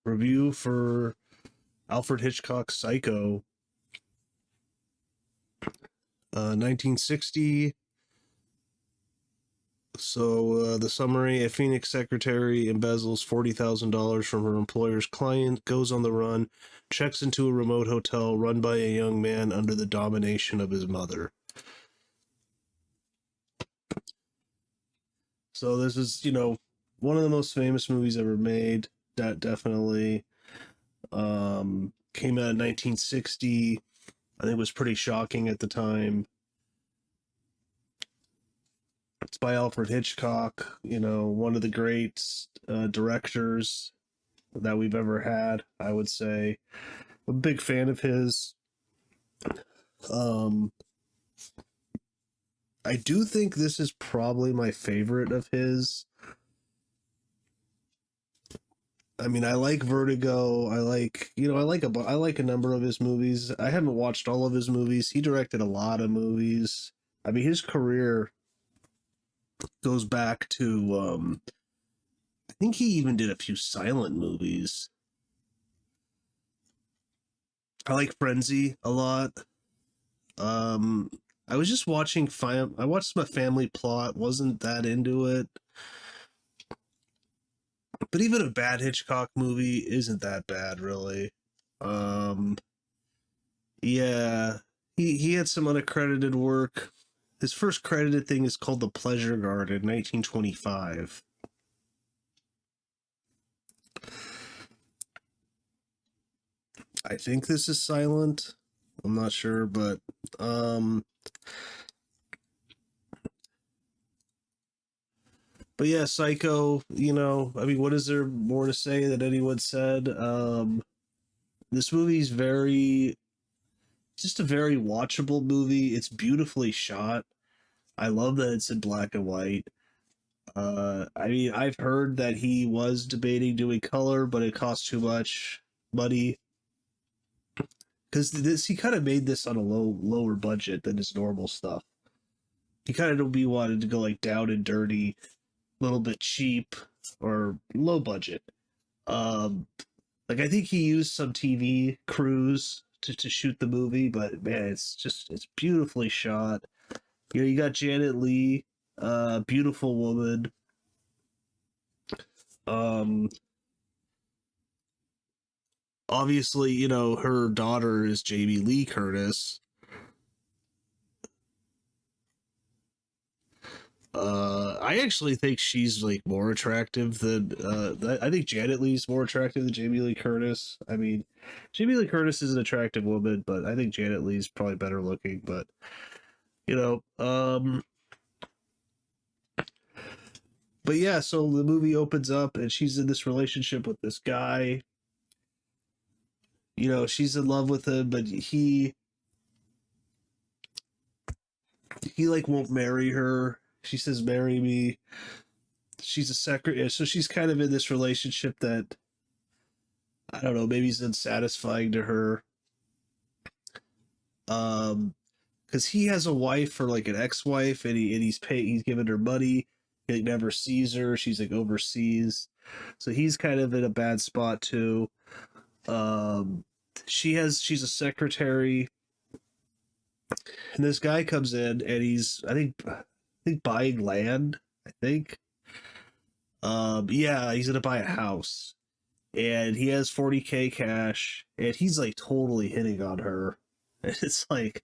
review for Alfred Hitchcock's Psycho, 1960. So the summary: a Phoenix secretary embezzles $40,000 from her employer's client, goes on the run, checks into a remote hotel run by a young man under the domination of his mother. So this is, one of the most famous movies ever made. That definitely came out in 1960. I think it was pretty shocking at the time. It's by Alfred Hitchcock, one of the great directors that we've ever had, I would say. I'm a big fan of his. I do think this is probably my favorite of his. I mean, I like Vertigo. I like a number of his movies. I haven't watched all of his movies. He directed a lot of movies. I mean, his career goes back to I think he even did a few silent movies. I like Frenzy a lot. I was just watching I watched My Family Plot, wasn't that into it. But even a bad Hitchcock movie isn't that bad, really. Yeah, he had some unaccredited work. His first credited thing is called The Pleasure Garden, 1925. I think this is silent. I'm not sure, but yeah, Psycho, I mean, what is there more to say that anyone said? This movie's just a very watchable movie. It's beautifully shot. I love that it's in black and white. I mean, I've heard that he was debating doing color, but it costs too much money. Because he kind of made this on a lower budget than his normal stuff. He kind of wanted to go like down and dirty, a little bit cheap or low budget. Like I think he used some TV crews to shoot the movie, but man, it's beautifully shot. You got Janet Leigh, beautiful woman. Obviously, her daughter is Jamie Lee Curtis. I actually think she's like more attractive than I think Janet Leigh's more attractive than Jamie Lee Curtis. I mean, Jamie Lee Curtis is an attractive woman, but I think Janet Leigh's probably better looking. But but yeah, so the movie opens up and she's in this relationship with this guy. She's in love with him, but he like won't marry her. She says, "Marry me." She's a secretary, so she's kind of in this relationship that I don't know, maybe is unsatisfying to her. Because he has a wife or like an ex-wife, and he's giving her money. He like, never sees her. She's like overseas, so he's kind of in a bad spot too. She's a secretary, and this guy comes in, and he's I think buying land. I think. Yeah, he's gonna buy a house, and he has $40K cash, and he's like totally hitting on her. It's like,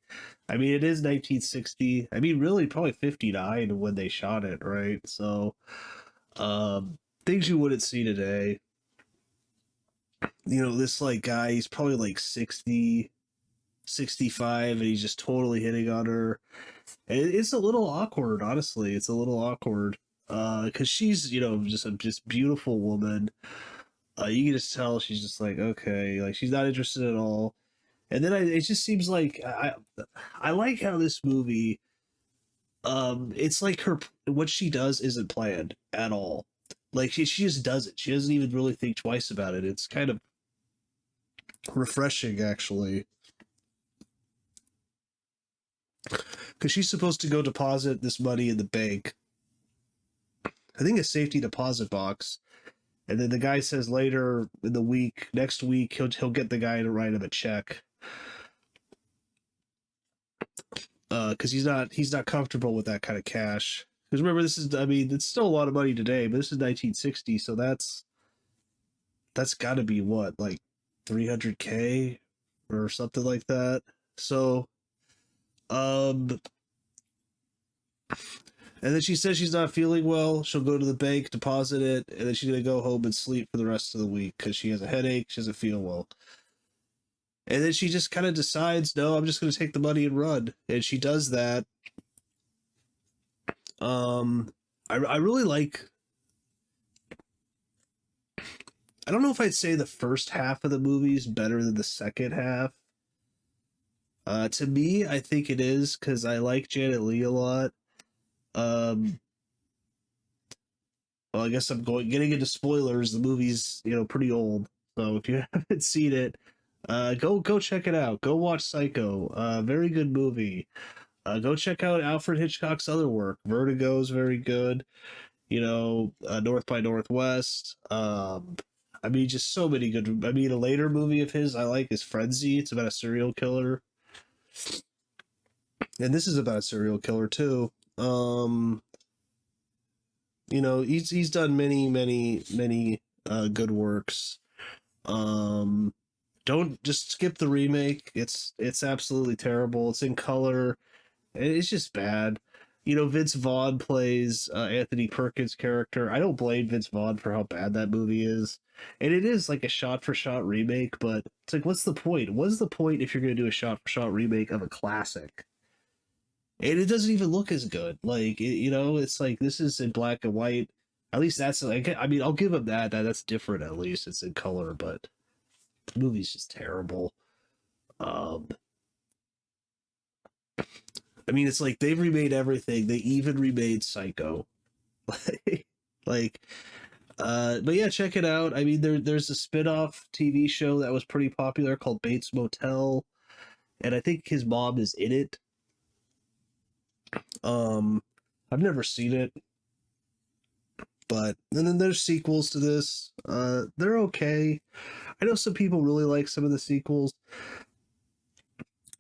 I mean, it is 1960. I mean, really, probably 59 when they shot it, right? So, things you wouldn't see today. This like guy, he's probably like 60, 65, and he's just totally hitting on her. And it's a little awkward, honestly. It's a little awkward. Because she's, just beautiful woman. You can just tell she's just like, okay, like she's not interested at all. And then it just seems like I like how this movie, it's like what she does isn't planned at all. Like she just does it. She doesn't even really think twice about it. It's kind of refreshing, actually. Because she's supposed to go deposit this money in the bank. I think a safety deposit box. And then the guy says later in the week, next week, he'll get the guy to write him a check. Because he's not comfortable with that kind of cash. Because remember, this is, I mean, it's still a lot of money today, but this is 1960, so that's got to be what, like 300K or something like that. So, um, and then she says she's not feeling well. She'll go to the bank, deposit it, and then she's gonna go home and sleep for the rest of the week because she has a headache. She doesn't feel well. And then she just kind of decides, no, I'm just gonna take the money and run. And she does that. I really like. I don't know if I'd say the first half of the movie is better than the second half. To me, I think it is because I like Janet Leigh a lot. Um, well, I guess I'm getting into spoilers. The movie's pretty old, so if you haven't seen it, go check it out. Go watch Psycho. Very good movie. Go check out Alfred Hitchcock's other work. Vertigo's very good. North by Northwest. I mean, just so many good. I mean, a later movie of his I like is Frenzy. It's about a serial killer, and this is about a serial killer too. He's done many good works. Don't just skip the remake. It's absolutely terrible. It's in color. It's just bad. Vince Vaughn plays Anthony Perkins' character. I don't blame Vince Vaughn for how bad that movie is. And it is like a shot for shot remake, but it's like, what's the point? What's the point if you're going to do a shot for shot remake of a classic? And it doesn't even look as good. Like, it's like this is in black and white. At least that's like, I mean, I'll give him that's different. At least it's in color, but the movie's just terrible. Um, I mean, it's like they've remade everything. They even remade Psycho. like, but yeah, check it out. I mean, there's a spin-off TV show that was pretty popular called Bates Motel, and I think his mom is in it. I've never seen it, but and then there's sequels to this. They're okay. I know some people really like some of the sequels.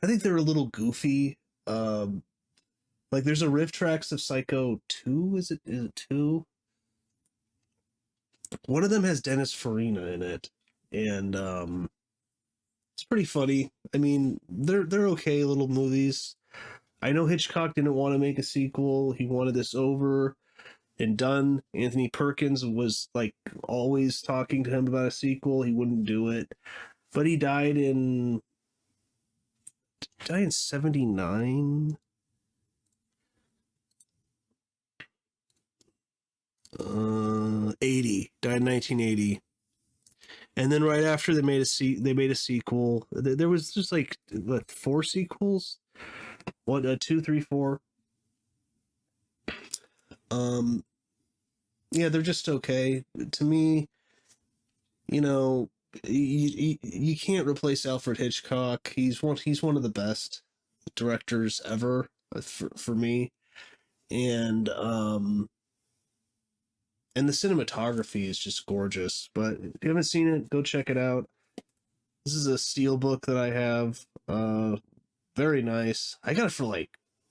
I think they're a little goofy. Like there's a riff tracks of Psycho 2. Is it 2? One of them has Dennis Farina in it, and it's pretty funny. I mean, they're okay little movies. I know Hitchcock didn't want to make a sequel. He wanted this over and done. Anthony Perkins was like always talking to him about a sequel. He wouldn't do it. But he died in 79. 80. Died in 1980. And then right after they made a sequel. There was just like what, 4 sequels? One, 2, 3, 4. Yeah, they're just okay. To me, you can't replace Alfred Hitchcock. He's one of the best directors ever for me. And the cinematography is just gorgeous. But if you haven't seen it, go check it out. This is a steelbook that I have. Very nice. I got it for I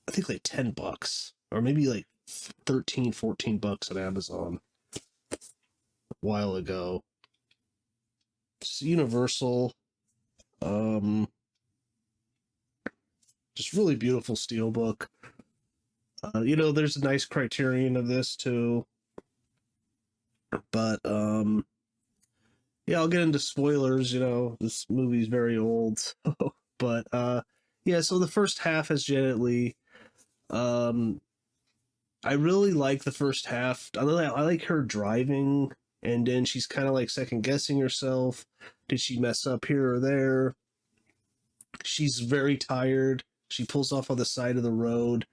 think like $10 or maybe like 13, $14 on Amazon a while ago. It's Universal. Just really beautiful steelbook. There's a nice Criterion of this too. But yeah, I'll get into spoilers. This movie's very old. But yeah, so the first half has Janet Leigh. I really like the first half. I like her driving, and then she's kind of like second guessing herself. Did she mess up here or there? She's very tired. She pulls off on the side of the road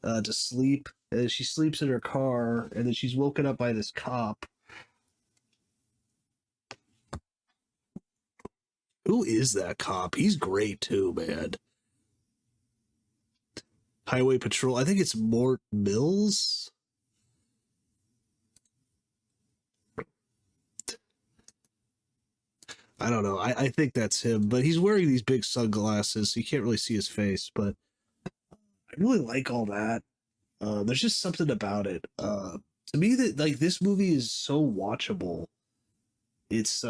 to sleep. And she sleeps in her car, and then she's woken up by this cop. Who is that cop? He's great too, man. Highway Patrol. I think it's Mort Mills. I don't know. I think that's him, but he's wearing these big sunglasses, so you can't really see his face. But I really like all that. There's just something about it. To me, that like this movie is so watchable. It's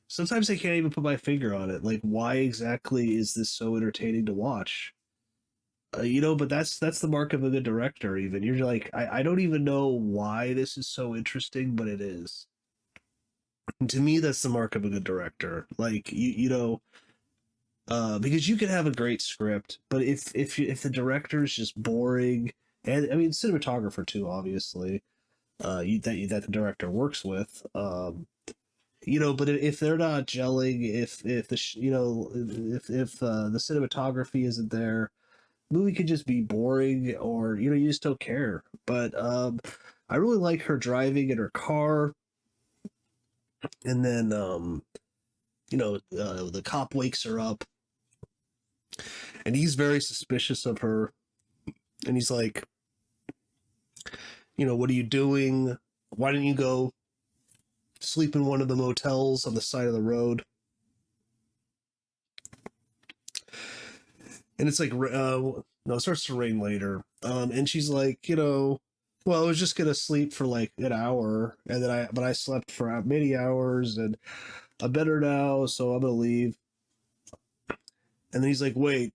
sometimes I can't even put my finger on it. Like, why exactly is this so entertaining to watch? But that's the mark of a good director. Even you're like, I don't even know why this is so interesting, but it is. And to me, that's the mark of a good director. Like because you can have a great script, but if the director is just boring, and I mean cinematographer too, obviously, that the director works with, but if they're not gelling, if the if the cinematography isn't there, movie could just be boring, or you just don't care. But I really like her driving in her car, and then the cop wakes her up, and he's very suspicious of her, and he's like, what are you doing? Why didn't you go sleep in one of the motels on the side of the road? And it's like, no, it starts to rain later. And she's like, well, I was just gonna sleep for like an hour, and then I slept for many hours, and I'm better now, so I'm gonna leave. And then he's like, wait,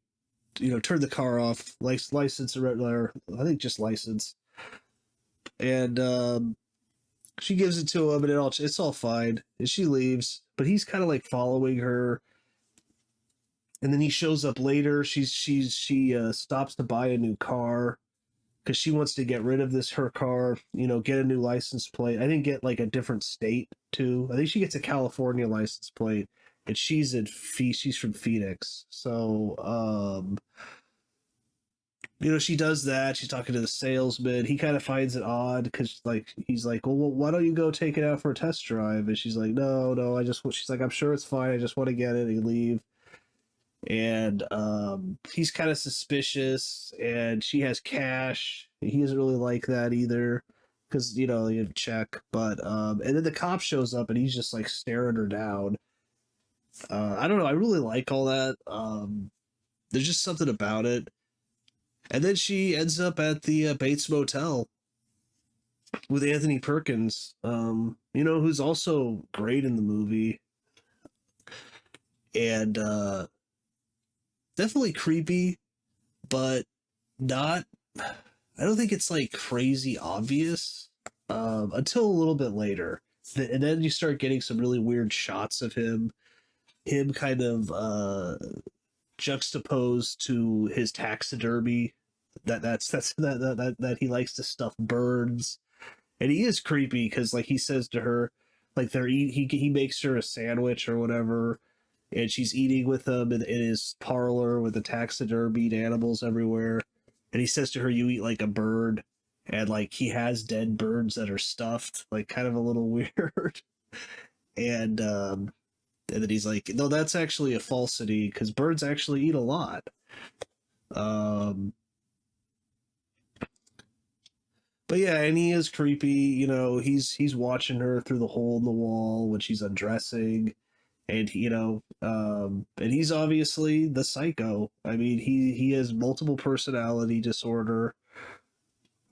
turn the car off, license, or I think just license. And she gives it to him, and it's all fine. And she leaves, but he's kind of like following her. And then he shows up later. She stops to buy a new car because she wants to get rid of her car. Get a new license plate. I think get like a different state too. I think she gets a California license plate, and she's from Phoenix. So she does that. She's talking to the salesman. He kind of finds it odd because, like, he's like, well, why don't you go take it out for a test drive? And she's like, no, she's like, I'm sure it's fine. I just want to get it and leave. And he's kind of suspicious, and she has cash. He doesn't really like that either because, you have check. But, and then the cop shows up, and he's just like staring her down. I don't know. I really like all that. There's just something about it. And then she ends up at the Bates Motel with Anthony Perkins, who's also great in the movie. And definitely creepy, but not, I don't think it's like crazy obvious until a little bit later. And then you start getting some really weird shots of him kind of juxtaposed to his taxidermy that he likes to stuff birds. And he is creepy because like he says to her, like he makes her a sandwich or whatever, and she's eating with him in his parlor with the taxidermied animals everywhere, and he says to her, you eat like a bird, and like he has dead birds that are stuffed, like kind of a little weird. And then he's like, no, that's actually a falsity because birds actually eat a lot. Um, but yeah, and he is creepy. He's watching her through the hole in the wall when she's undressing, and and he's obviously the psycho. I mean, he has multiple personality disorder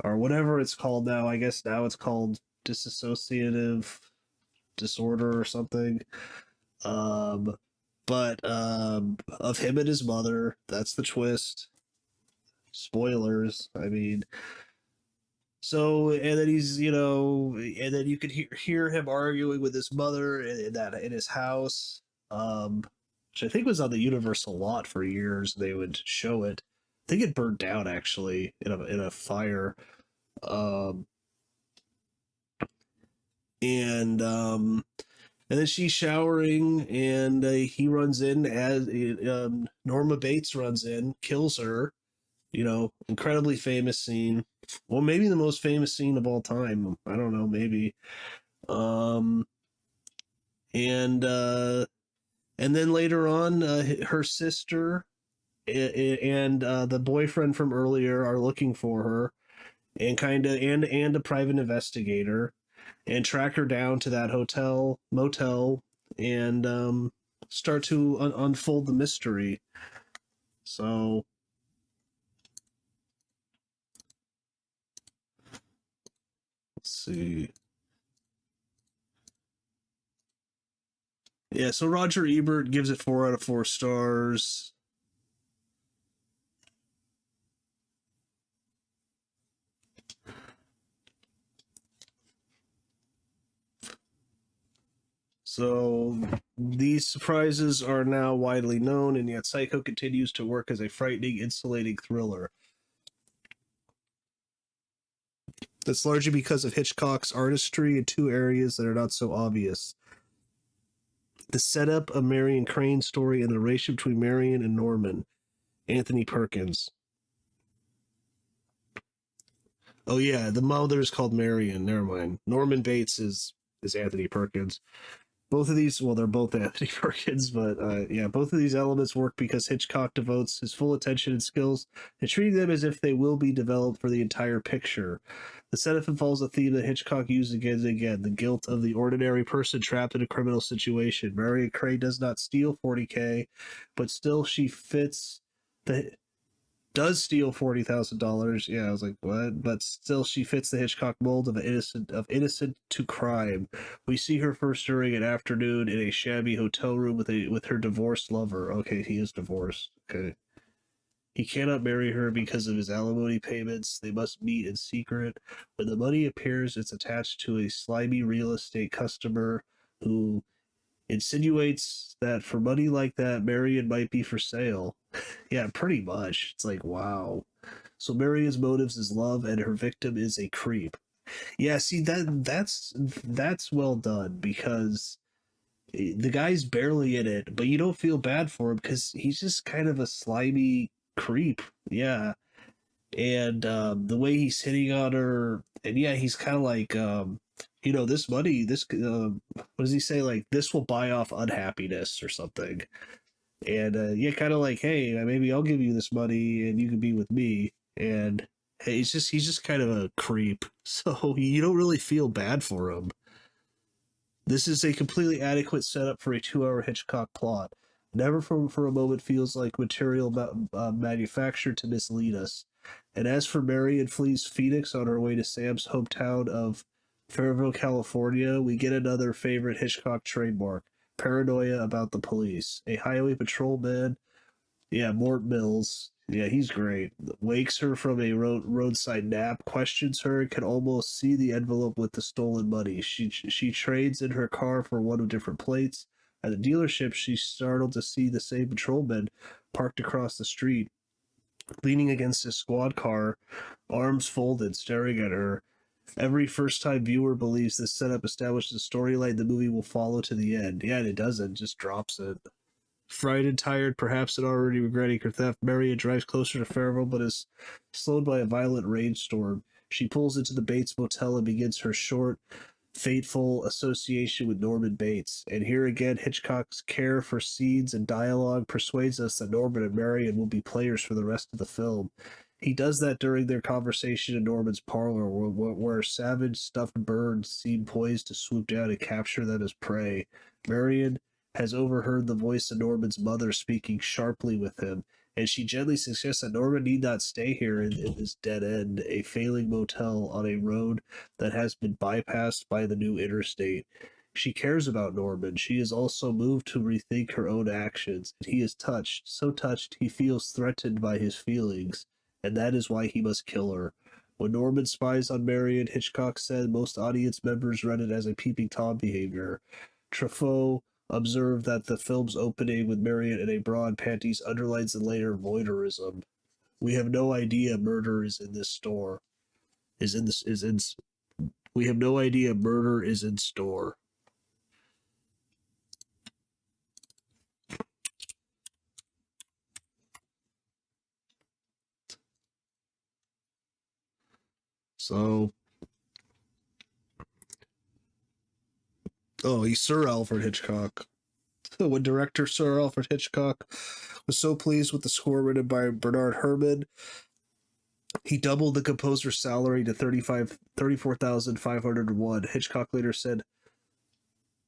or whatever it's called now. I guess now it's called dissociative disorder or something. Um, but of him and his mother, that's the twist. Spoilers. I mean, so and then and then you could hear him arguing with his mother in his house, which I think was on the Universal lot for years. They would show it. I think it burned down actually in a fire. Um, and then she's showering, and he runs in as Norma Bates runs in, kills her. Incredibly famous scene. Well, maybe the most famous scene of all time. I don't know, maybe. Um, and then later on, her sister and the boyfriend from earlier are looking for her, and and a private investigator, and track her down to that motel, and start to unfold the mystery. So let's see. Yeah, so Roger Ebert gives it 4 out of 4 stars. So these surprises are now widely known, and yet Psycho continues to work as a frightening, insulating thriller. That's largely because of Hitchcock's artistry in 2 areas that are not so obvious. The setup of Marion Crane's story and the relationship between Marion and Norman, Anthony Perkins. Oh yeah, the mother is called Marion. Never mind. Norman Bates is Anthony Perkins. Both of these, well, they're both Anthony Perkins, but yeah, both of these elements work because Hitchcock devotes his full attention and skills to treating them as if they will be developed for the entire picture. The setup involves a theme that Hitchcock used again and again: the guilt of the ordinary person trapped in a criminal situation. Marion Crane does not steal 40K, but still she fits the does steal $40,000. Yeah, I was like, what? But still, she fits the Hitchcock mold of innocent to crime. We see her first during an afternoon in a shabby hotel room with her divorced lover. Okay, he is divorced. Okay. He cannot marry her because of his alimony payments. They must meet in secret. When the money appears, it's attached to a slimy real estate customer who insinuates that for money like that, Marion might be for sale. Yeah, pretty much. It's like, wow. So Marion's motives is love, and her victim is a creep. Yeah, see that's well done because the guy's barely in it, but you don't feel bad for him because he's just kind of a slimy creep. Yeah, and the way he's hitting on her, and yeah, he's kind of like, this money, this, what does he say? Like, this will buy off unhappiness or something. And yeah, kind of like, hey, maybe I'll give you this money and you can be with me. And hey, he's just kind of a creep, so you don't really feel bad for him. This is a completely adequate setup for a 2-hour Hitchcock plot. Never for a moment feels like material manufactured to mislead us. And as for Marion flees Phoenix on her way to Sam's hometown of Fairville, California, we get another favorite Hitchcock trademark: paranoia about the police. A highway patrolman, yeah, Mort Mills. Yeah, he's great. Wakes her from a roadside nap, questions her, and can almost see the envelope with the stolen money. She trades in her car for one of different plates. At the dealership, she's startled to see the same patrolman parked across the street, leaning against his squad car, arms folded, staring at her. Every first time viewer believes this setup establishes a storyline the movie will follow to the end. Yeah, and it doesn't, just drops it. Fried and tired, perhaps and already regretting her theft, Marion drives closer to Fairville but is slowed by a violent rainstorm. She pulls into the Bates Motel and begins her short, fateful association with Norman Bates. And here again, Hitchcock's care for scenes and dialogue persuades us that Norman and Marion will be players for the rest of the film. He does that during their conversation in Norman's parlor, where savage, stuffed birds seem poised to swoop down and capture them as prey. Marion has overheard the voice of Norman's mother speaking sharply with him, and she gently suggests that Norman need not stay here in this dead end, a failing motel on a road that has been bypassed by the new interstate. She cares about Norman. She is also moved to rethink her own actions, and he is touched, so touched he feels threatened by his feelings, and that is why he must kill her. When Norman spies on Marion, Hitchcock said most audience members read it as a peeping Tom behavior. Truffaut observed that the film's opening with Marion in a bra and panties underlines the later voyeurism. We have no idea murder is in this store. Is in this is in. We have no idea murder is in store. So, oh, he's Sir Alfred Hitchcock. When director Sir Alfred Hitchcock was so pleased with the score written by Bernard Herrmann, he doubled the composer's salary to 34,501. Hitchcock later said,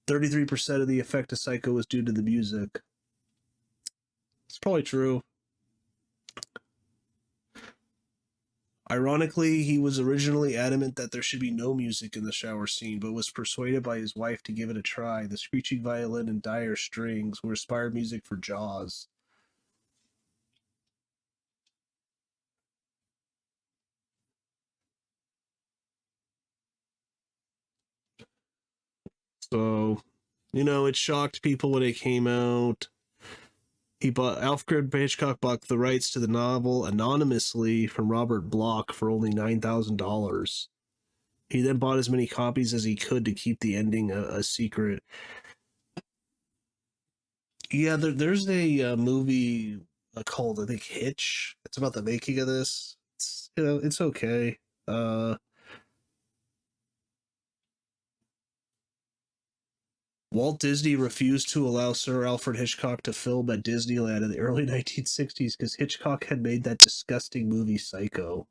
33% of the effect of Psycho was due to the music. It's probably true. Ironically, he was originally adamant that there should be no music in the shower scene, but was persuaded by his wife to give it a try. The screeching violin and dire strings were inspired music for Jaws. So, it shocked people when it came out. Alfred Hitchcock bought the rights to the novel anonymously from Robert Bloch for only $9,000. He then bought as many copies as he could to keep the ending a secret. Yeah, there's a movie called, I think, Hitch. It's about the making of this. It's okay. Uh, Walt Disney refused to allow Sir Alfred Hitchcock to film at Disneyland in the early 1960s because Hitchcock had made that disgusting movie Psycho.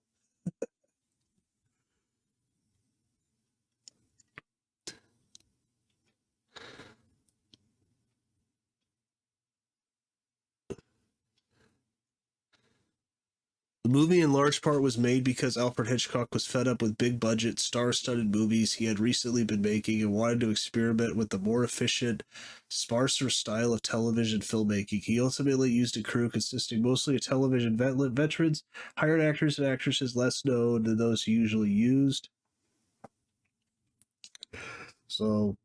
The movie, in large part, was made because Alfred Hitchcock was fed up with big budget, star studded movies he had recently been making and wanted to experiment with the more efficient, sparser style of television filmmaking. He ultimately used a crew consisting mostly of television veterans, hired actors and actresses less known than those he usually used. So,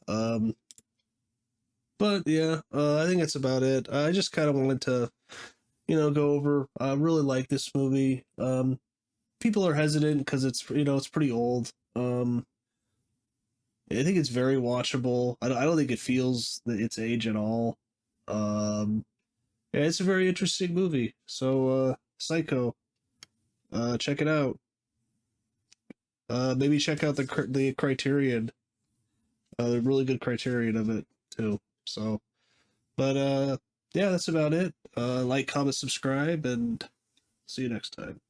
um, but yeah, I think that's about it. I just kind of wanted to, go over. I really like this movie. People are hesitant because it's pretty old. I think it's very watchable. I don't think it feels its age at all. Um, yeah, it's a very interesting movie. So, Psycho, check it out. Maybe check out the Criterion. The really good Criterion of it too. So, but yeah, that's about it. Like, comment, subscribe, and see you next time.